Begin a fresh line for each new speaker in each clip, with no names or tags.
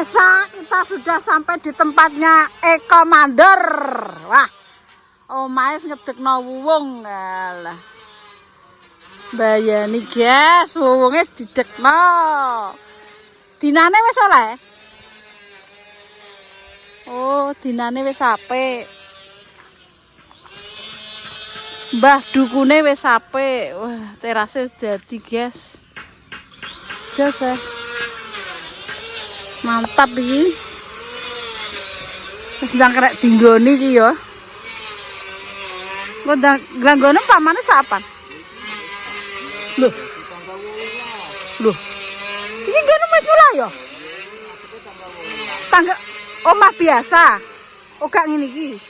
Kita sudah sampai di tempatnya Eko Mandor. Wah, omahe ngedekno wuwung. Alah. Bayani guys, wuwunge didekno. Dinane wis oleh. Oh, dinane wis apik. Mbah dukune wis apik. Wah, terase dadi guys. Jos ya. Mantap iki. Wis ndang kerek dinggoni iki ya. Kok ndang glanggone pamane sapan? Loh. Loh. Iki ngene wis mulai ya? Tangga omah biasa. Oh gak ngene iki.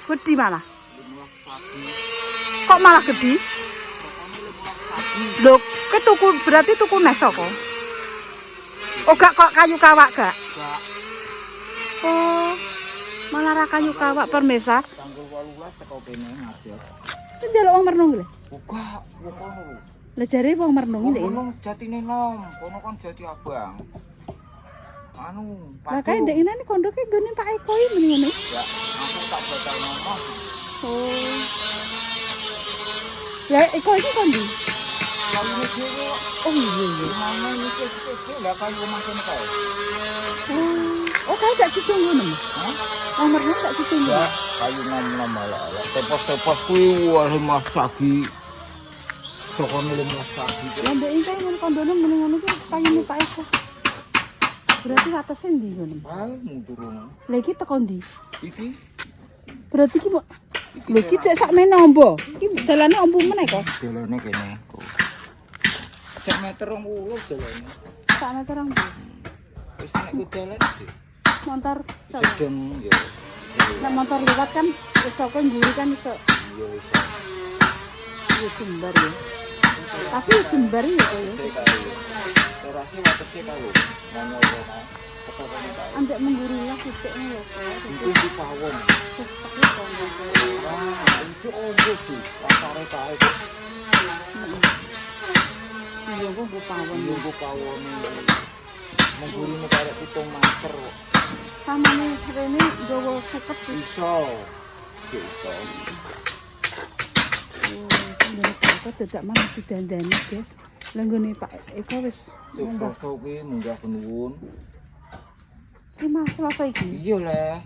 Gede malah. Kok malah gede? Loh, tuku berarti tuku nek saka? Oh gak kok kayu kawak gak? Oh, malah ra kayu kawak permesa.
Tanggal 18 teko kene ngadeg.
Iki ndelok wong mernung lho.
Buka, kono lho.
Lah jare wong mernung ndek.
Kono jatine nom, kono kan jati abang. Anu,
Lah kae ndek ngene kondoke nggone Pak Eko iki mrene ngene.
Ya, aku tak batal nomor.
Oh. Lah Eko iki kondi?
Kamu dhewe.
Oh iya.
Mana iki lah kayu omah kene kae.
Oh kae gak cicung ngono.
Hah?
Wong mernung gak cicung.
Ya, kayu nom-nom malah. Tepos-tepos kuwi wah mas sagi. Sokone lemas sagi.
Lah ndek iki kae kondone mrene ngono iki kayune Pak Eko. Berarti atase ndi ngono?
Ae mundur ngono.
Lah iki teko ndi?
Iki
Berarti iki lho iki cek sakmene ombo. Iki dalane ombo meneh kok.
dalane kene. Sak meter 20 dalane.
Sak meter ombo.
Wis nek ku dalan iki.
Motor
Sedeng ya.
nek motor liwat kan iso kok mburi kan iso.
Iya wis.
Ya jembar ya. Tapi ya jembar ya kok ya.
Terasi watese kalau ngono ora. Ketokane kae.
Ambek mengguri lah sithik lho.
Itu di pawon. Ah, itu ojo sih. Pasare kae.
Iya kok bu pawon.
Iya ku pawon. Menggurine karek 7 meter.
Samane rene nggawa suket iki.
Iso. Iso.
Kok dadak malah didandani, guys. Lah nggone Pak Eko wis
Sosok kuwi munggah kenuwun.
Ki Mas Selasa iki.
Iya lah.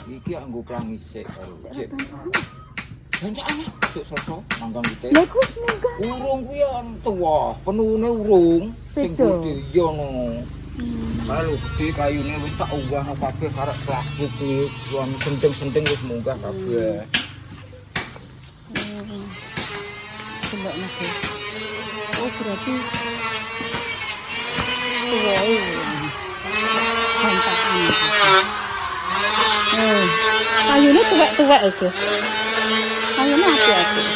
Iki anggo plangi sik karo cek. Jancane cuk sosok manggang kita.
Lah iku wis munggah.
Urung kuwi an tuwa, penuhune urung. Sing
Beda.
gede iya no. Kalau gede kayune wis tak unggah kabeh karek plastik kuwi, wan senting-senting wis munggah kabeh.
Delok nake. Oh berarti tuwae. Bantakan. Kayune tuwek-tuwek ya, guys. Kayune apik-apik.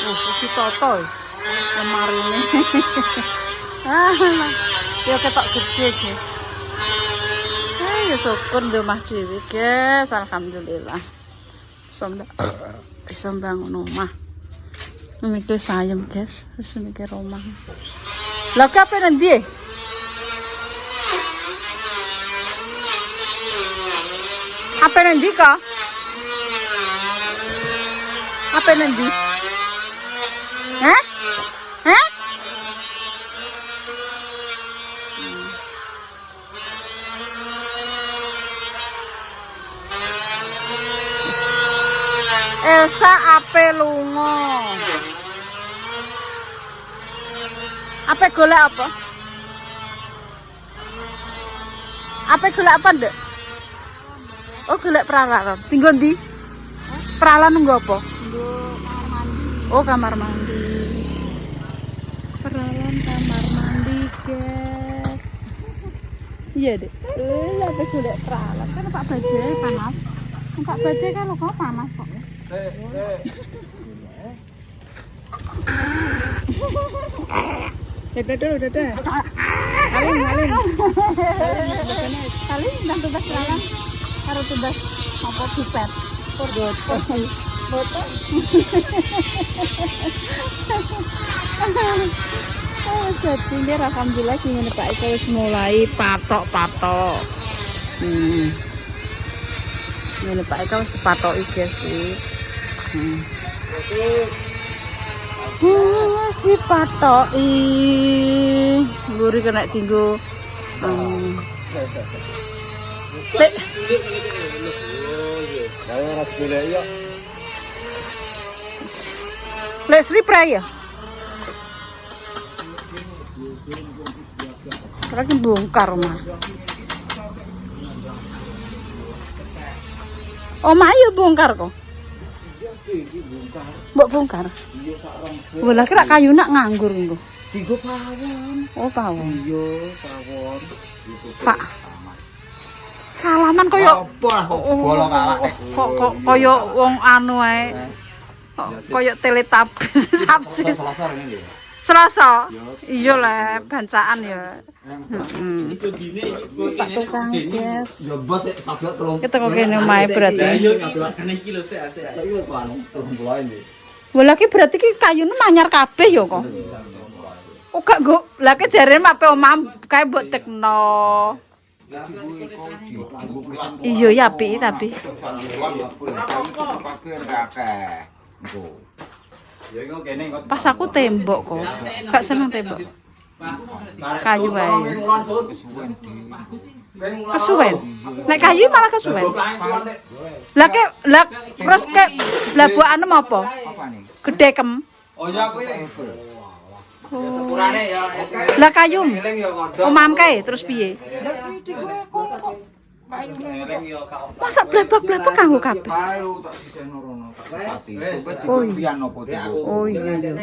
Oh, iki toto. Kemarine. Ya ketok gede, guys. Ya syukur di rumah dewi guys, alhamdulillah. Bisa bangun rumah. Mikir sayem guys, harus mikir rumah. Lah kape nanti? Apa nanti kak? Apa nanti? Hah? Hah? Elsa ape lunga? Ape golek apa? Ape golek apa ndek? Oh golek peralatan. Tinggal ndi? Peralatan nggo apa? Oh kamar mandi. Peralatan kamar mandi guys. Iya dek. Ape golek peralatan? Kan Pak Baje panas. Pak Baje kan lo kok panas kok. Dadah dulu, dadah. Alim. Alim dan tugas jalan. Karo tugas apa pipet. Pordot. Boten. Oh, jadi ini alhamdulillah gini Pak Eko wis mulai patok-patok. Ini Pak Eko wis dipatoki guys iki. Wis dipatoki. Mburi kena tinggo. Lek Lek Sri Praya. Lagi bongkar mah. Omah ya bongkar kok. Mbok bongkar. Wala kira kayu nak nganggur engko.
Tiga pawon.
Oh, pawon.
Iya, pawon.
Pak. Salaman koyo
apa kok bolong awake.
Kok koyo wong anu ae. Koyo Teletubbies sabsin.
Selasa ini lho.
Selasa. Iya lah, bancaan ya. Pak tukang yes.
Ya bos sablak tolong.
Kita kok kene omahe berarti.
Ayo kene iki lho sik.
Saiki kok anu 30 ini.
Wala ki berarti ki kayune manyar kabeh ya kok. Oh gak nggo. Lah ki jarene mape omah kae mbok tekno. Iya ya apik tapi. Pas aku tembok kok. Gak seneng tembok. Kayu wae. Kesuwen. Nek kayu malah kesuwen. Lah terus ke lah buah anem apa? Gede kem.
Oh ya kuwi. Sepurane ya.
Lah kayu. Omam kae terus piye? Masa blebak-blebak kanggo kabeh. Oh iya iya.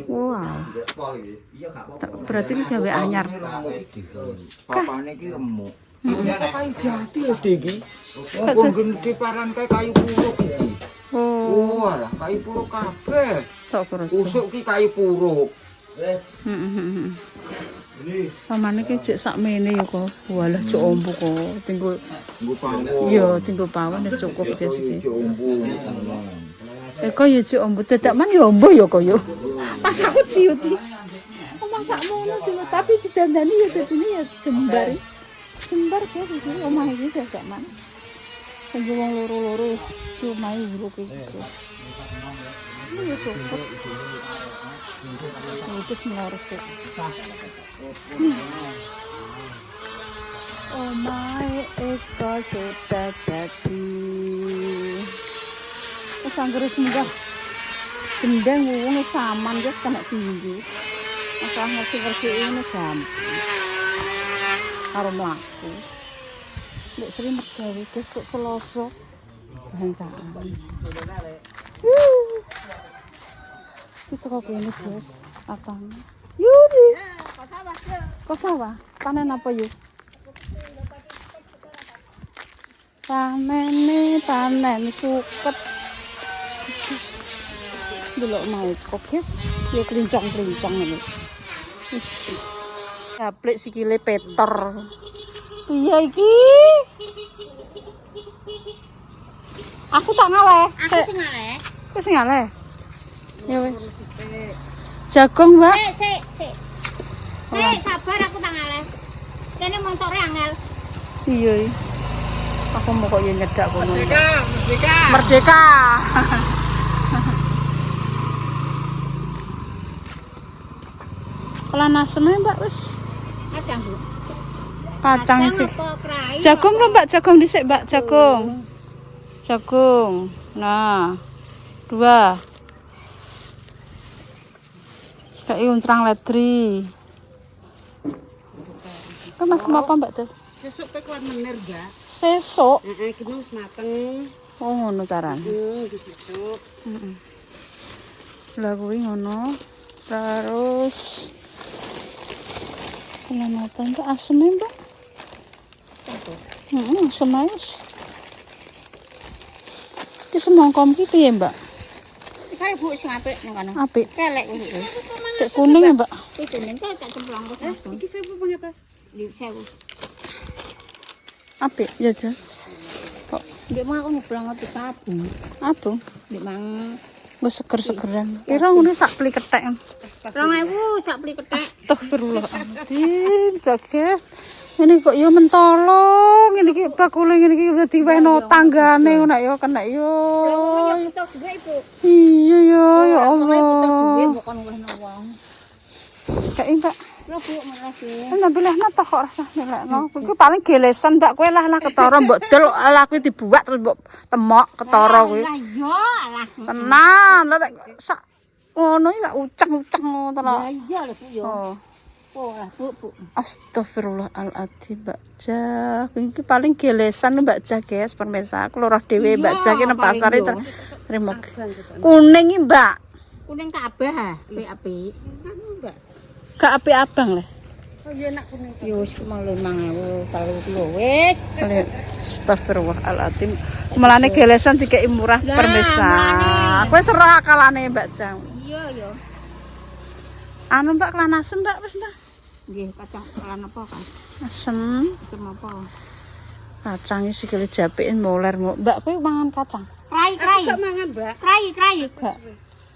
Wah. Berarti ini gawe anyar.
Papane iki remuk. Kayu jati lho iki. Wong gede paran kayu puruk iki. Oh, alah kayu puruk kabeh.
Tok perut.
Usuk ki kayu puruk.
Pamane ki cek sakmene ya kok. Walah cuk ombo kok. Tinggo
Nggo pawon.
iya tinggo pawon wis cukup guys iki.
Ombo.
Kok ya cuk ombo dadak man ya ombo ya kok yo. Pas aku ciuti. Omah sakmono sih tapi didandani ya dadine ya jembar. Jembar guys iki omah iki dadak man. Sing wong loro-loro wis omahe uruk iki. Ini ya cukup. Itu semorok. Oh my Eko sudah jadi. Kesanggeris munggah. Gendeng wong saman guys kena tinggi. Masalah ngerti ini gampang. Karo mlaku. Nek Sri mergawe guys kok selosok. Bancaan. Kita kok ini guys, apa? Yuri. Kok sawah? Panen apa yuk? Panen suket. Delok mau kok guys, ya klincong-klincong ini. Gaplek sikile Peter. Iya iki. Aku tak ngaleh.
Aku sing ngaleh.
Aku sing ngaleh. Ya wis. Jagung, Mbak.
Sik. Sik, sabar aku tak ngaleh. Kene montore angel.
Iya. Aku mau kok ya nyedak kono.
Merdeka.
Merdeka. Kalau naseme, Mbak, wis.
Kacang, Bu.
Kacang sih.
apa prai?
Jagung lho, Mbak, jagung dhisik, Mbak, jagung. Jagung. Nah. 2. Kayak uncrang ledri. Kan masuk apa, Mbak, tuh?
Sesuk pe kuat mener, Mbak.
Sesuk.
Heeh, iki wis mateng.
Oh, ngono carane.
Iki sesuk.
Lah kuwi ngono. Terus apa itu asemnya, Mbak? Asem aja. Ki semangkom ki piye, Mbak?
Kae Bu sing apik ning kono.
Apik.
Kelek wis.
Kayak kuning ya, Mbak?
Wis jeneng tak cemplong kok. Iki sewu pengen apa? Di sewu.
Apik ya, Jan. Kok
Ndek mang aku nyebrang ngerti kabung.
apa?
Ndek mang
Gue seger-segeran. Pira ngono sak pli kethek.
2000 sak beli ketek.
Astagfirullahaladzim, Bagas. Ini kok yo mentolong, ini ki bakule ngene iki udah diweno tanggane ngono ya kena yo.
Ya butuh duwe, Ibu.
Iya yo ya
Pokoke butuh duwe
Allah.
bukan wehno wong.
Kayak Mbak.
Lho Bu, makasih.
Kan pilihna toh kok rasa nilekno. Iki paling gelesan Mbak kowe lah ketara mbok del lah kuwi dibuat terus mbok temok ketara kuwi.
Lah yo alah.
Tenan, lek sak ngono iki sak uceng-uceng ngono to lho.
Ya iya lho Bu yo.
Oh.
Oh lah Bu.
Astagfirullahaladzim Mbak Jah. Iki paling gelesan Mbak Jah guys, permesa. Aku lurah dhewe Mbak Jah ki nang pasar itu. Terima kasih. Kuning iki Mbak.
Kuning kabeh ha, apik-apik. Mbak.
Gak api abang lah.
Oh iya enak kuning. Yo wis kemang 5.000 kilo wis.
Astagfirullahaladzim. Mulane gelesan dikei murah
Lah,
permesa.
mulane.
Aku wis ora akalane Mbak Jah.
Iya yo.
Anu Mbak kelanasem Mbak wis Mbak.
Nggih, kacang lan apa kan?
Asem.
Sama apa?
Kacang iki sikile japeken moler. Mbak kowe mangan kacang?
Krai.
Gak mangan, Mbak.
Krai.
Gak.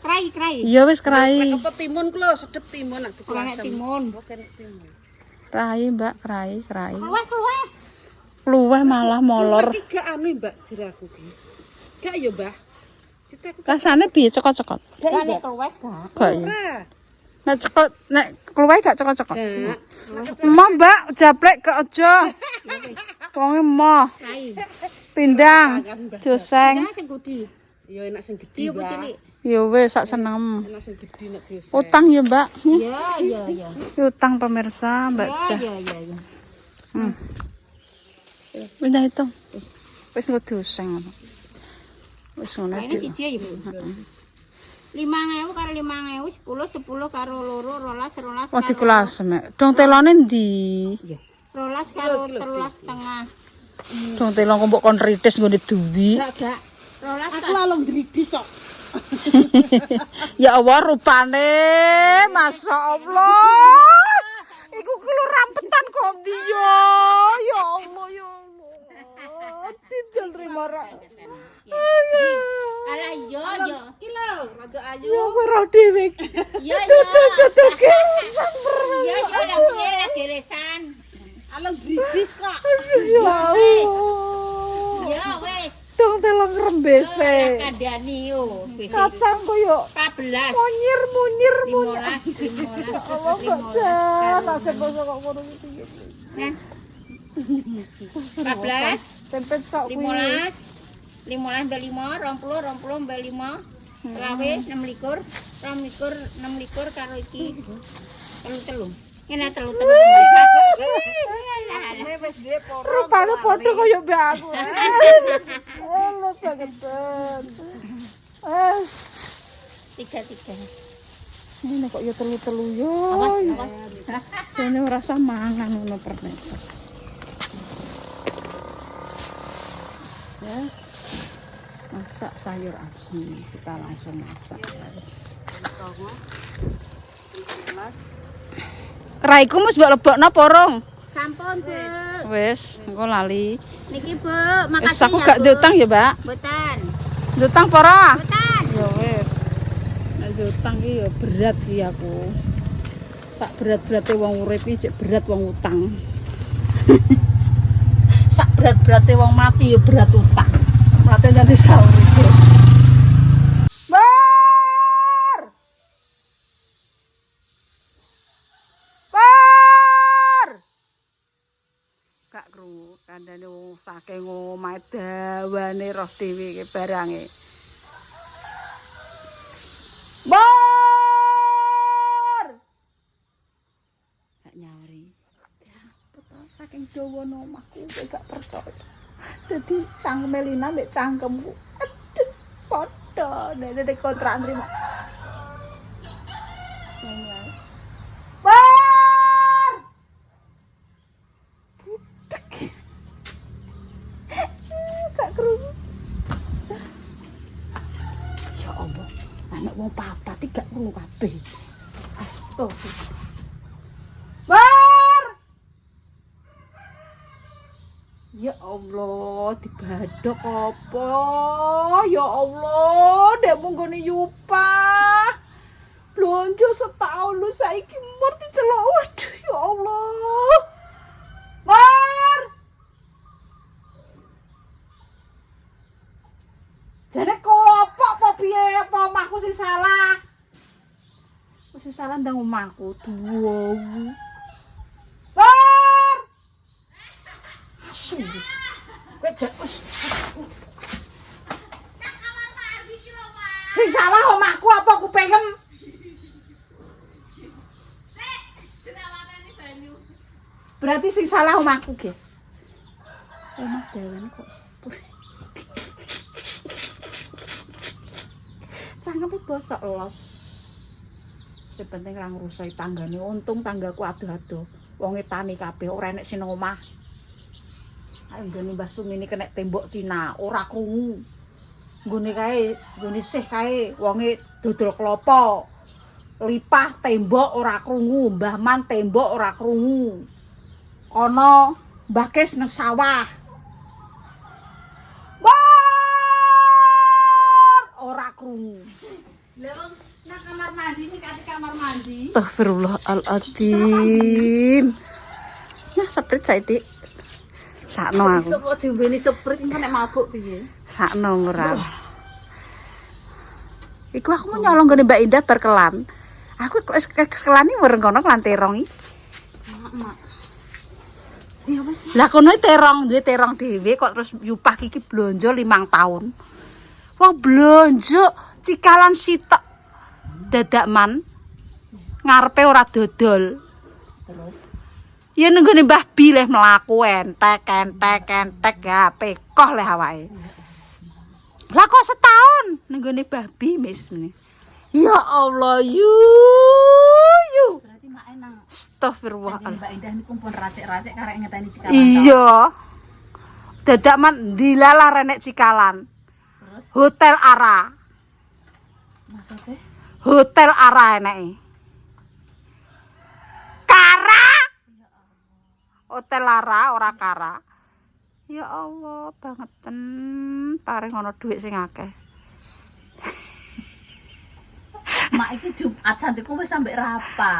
Krai.
Iya wis kerai.
Apa timun ku lho, sedep timun aku
Ora nek timun.
Kerai Mbak, kerai.
Keluar.
Luweh malah molor.
Iki gak anu, Mbak, jeraku ki. Gak ya, Mbak. Cetek
Rasane piye cokot-cokot?
Gak nek keluar gak.
Gak ya.
ora.
Nek cokot nek kluweh gak cokot-cokot.
Gak.
Emoh Mbak, japlek ke aja. Wong emoh,
Krai.
pindang, joseng.
Jangan sing gudi.
Ya enak sing gedhi,
Iya Bu
Mbak.
cilik.
Ya wis sak seneng.
Enak sing gedhi nek diusah.
Utang ya Mbak.
Iya.
Utang pemirsa Mbak Jah.
Iya.
Pindah itu. Wis nggo doseng ngono. Wis ngono
Ini
dik.
siji ya Bu. 5.000 karo 5.000, 10 karo loro, 12
Oh dikelas mek. Dong telone ndi?
12 karo 13,5.
Dong telon kok mbok kon ritis nggone duwi.
Gak. 12
Aku lalung dridis kok.
Ya Allah rupane, Masya Allah. Iku kulo rampetan kok ndi yo. Ya Allah ya Allah. Tidal rimara.
Alah yo.
Iki lho, rada ayu.
Ya ora dhewe.
Iya. Iya, lah piye lah geresan.
Alung dridis kok.
Ya Allah.
Ya wis.
Dong telon rembese.
Kandhani yo. Wis.
Kacang koyo
14.
munyir.
15.
Allah Mbak, nasib basa kok ngono iki.
Nen. 14.
Tempet sak kuwi.
15 mbak 5, 20 mbak 5, selawe 26, 26 karo iki telu. Ini telu.
Wis dhewe poro.
Rupane padha kaya mbak aku. Allah banget.
Tiga.
Ini kok ya telu yo.
Awas.
Sene rasa mangan ngono permesa. Yes. Masak sayur asli. Kita langsung masak, guys. Keraiku wis mbok lebokno porong.
Sampun, Bu.
Wis, engko lali.
Niki, Bu.
Wis
Makasih
aku
ya,
gak
Bu.
diutang ya, Mbak.
Mboten.
Diutang pora?
Mboten.
Ya wis. Nek diutang ki ya berat ki aku. Sak berat-berate wong urip iki cek berat wong utang. Sak berat-berate wong mati ya berat utang. Mate nanti sahur, Guys. Gak krungu kandhane wong saking omahe dawane roh dhewe iki barange. Gak nyawari. Saking dawa omahku kowe gak percaya. Dadi cangkem Melina mbek cangkemku. Aduh, padha nek kontrak nrimo. Ya Allah, anak wong papat iki gak krungu kabeh. Astagfirullah. Ya Allah, dibadok apa? Ya Allah, ndek mung nggone Yupa. Blonjo setahun lu saiki mur dicelok. Waduh, ya Allah. Mar. Jane kok apa piye apa omahku sing salah? Wis salah ndang omahku tuwa. Mar. Asyik. Kowe jak wis. Sing salah omahku apa aku pengen? Berarti sing salah omahku, guys. Omah dewen kok sepur. Cangkeme bosok los. Sepenting ra ngrusoi tanggane. Untung tanggaku ado-ado. Wonge tani kabeh ora enek sing omah. Ayo nggone Mbah Sumini kena tembok Cina, ora krungu. Nggone sih kae wonge dodol klopo. Lipah tembok ora krungu, Mbah Man tembok ora krungu. Kono Mbah Kes nang sawah. Ora krungu.
Lah wong nang kamar mandi sing kate kamar mandi.
Astagfirullahaladzim. Ya seprit saya dik. Sakno aku.
Iso kok diombeni seprit engko nek mabuk piye?
Sakno ora. Iku aku mau nyolong gone Mbak Indah berkelan. Aku wis kelani mereng kono kelan terong iki.
Mak. Ya wis.
Lah kono terong, duwe terong dhewe kok terus Yupah iki blonjo 5 tahun. Wong blonjo cikalan sitok. Dadak man ngarepe ora dodol.
Terus
Ya nenggone Mbah Bi leh mlaku entek ya pekoh leh awake. Lah kok setahun nenggone Mbah Bi mis meneh. Ya Allah yu.
berarti mak enang.
Astagfirullah.
Mbak Indah niku pun racik-racik karek ngeteni cikalan.
Iya. Dadak man dilalah renek cikalan.
Terus
Hotel Ara.
maksudnya
Hotel Ara eneke. Kara. Hotel Ara ora Kara. Ya Allah, bangeten paring ana dhuwit sing akeh.
mak iki Jumat santiku wis sampe rapa.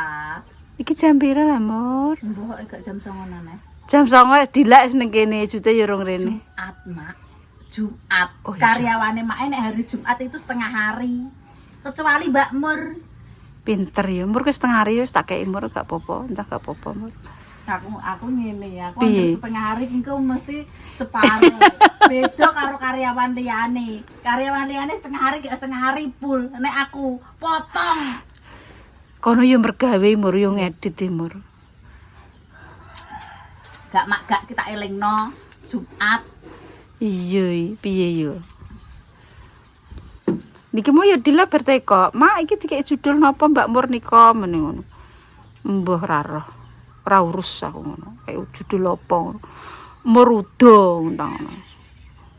Iki jam pira lah, Mur?
Mbok gak jam 09.00 neh.
Jam 09.00 dilek ning kene, jute ya rong rene.
Jumat, Mak. Jumat.
Oh, iya.
Karyawane mak nek hari Jumat itu setengah hari. Kecuali Mbak Mur.
Pinter ya, Mur wis setengah hari wis tak kei Mur gak apa-apa, entah gak apa-apa, Mur.
Aku ngene ya, aku
Piye?
setengah hari engko mesti separuh. Beda karo karyawan liyane. Karyawan liyane setengah hari full. Nek aku potong.
Kono yo mergawe Mur yo ngedit Mur.
Gak kita elingno Jumat.
Iya, piye yo. Niki mau ya dila berteko. Mak iki dikek judul napa Mbak Mur nika meneh ngono. Mbah ra roh. Ora urus aku ngono. Kayak judul apa ngono. Merudo ngono.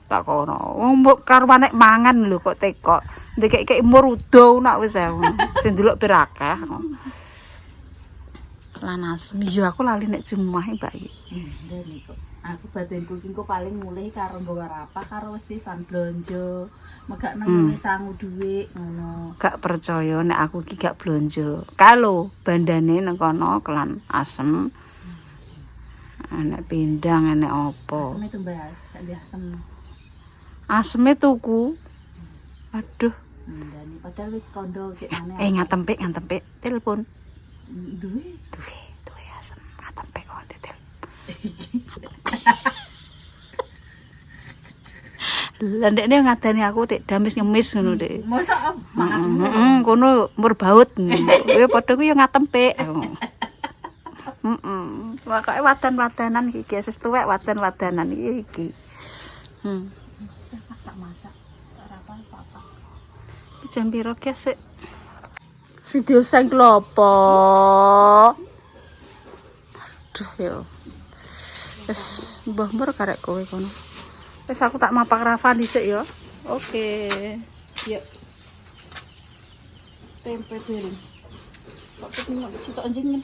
Tak kono. Wong karo anek mangan lho kok teko. Dikek merudo nak wis aku. Ben delok pirakeh. Lanas, iya aku lali nek Jumat Mbak iki.
Niku. Aku batinku iki engko paling mulih karo nggawa apa karo sisan blonjo. Megak nang sangu dhuwit ngono.
Gak percaya nek aku iki gak blonjo. Kalau bandane nang kono kelan asem. Enek pindang, enek opo.
Asem itu mbas, gak di asem.
Aseme tuku. Aduh.
Ndani padahal wis kondo kek maneh.
Ngatempik telepon.
Duwe.
Duwe asem. Ngatempik kok tetel. Lah ndekne ngadani aku Dik damis ngemis ngono Dik.
Mosok mangan.
Heeh, kono murbaut. Ya padha ku yo ngatempik. Heeh. Pokoke wadan-wadanan iki geses tuwek wadan-wadanan iki.
Siapa tak masak? Tak apa-apa.
Iki jam piro gesek? Si dioseng klopo. Aduh yo. Wis mbah mur karek kowe kono. Wis aku tak mapak Rafa dhisik ya. Oke. Yuk. Tempe piring. Kok ketinggal citok anjingnya.